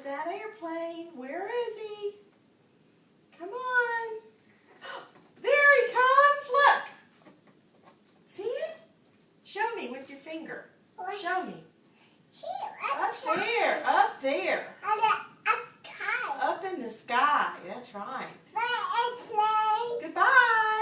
There's that airplane. Where is he? Come on. There he comes. Look. See it? Show me with your finger. Show me. Up there. Up there. Up in the sky. That's right. Goodbye.